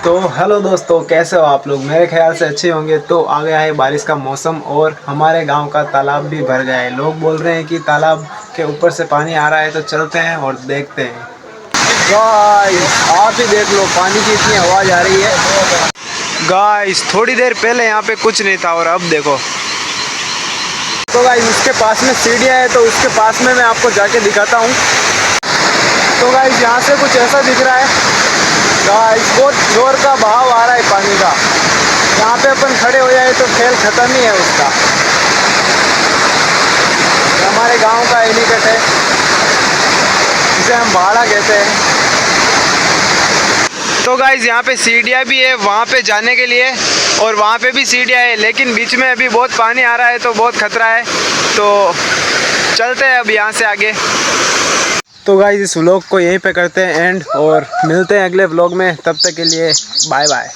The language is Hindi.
तो हेलो दोस्तों, कैसे हो आप लोग। मेरे ख्याल से अच्छे होंगे। तो आ गया है बारिश का मौसम और हमारे गांव का तालाब भी भर गया है। लोग बोल रहे हैं कि तालाब के ऊपर से पानी आ रहा है, तो चलते हैं और देखते हैं। गाइस आप ही देख लो, पानी की इतनी आवाज़ आ रही है। गाइस थोड़ी देर पहले यहाँ पे कुछ नहीं था और अब देखो। तो गाइस उसके पास में सीढ़ियाँ है, तो उसके पास में मैं आपको जाके दिखाता हूँ। तो गाइस यहाँ से कुछ ऐसा दिख रहा है। गाइस बहुत जोर का बहाव आ रहा है पानी का। यहाँ पे अपन खड़े हो जाए तो खेल खत्म ही है उसका। हमारे गांव का एनीकट है, जिसे हम भाड़ा कहते हैं। तो गाइस यहाँ पे सीढ़ियाँ भी है वहाँ पे जाने के लिए, और वहाँ पे भी सीढ़ियाँ है, लेकिन बीच में अभी बहुत पानी आ रहा है तो बहुत खतरा है। तो चलते हैं अब यहाँ से आगे। तो गाइस इस व्लॉग को यहीं पे करते हैं एंड, और मिलते हैं अगले व्लॉग में। तब तक के लिए बाय बाय।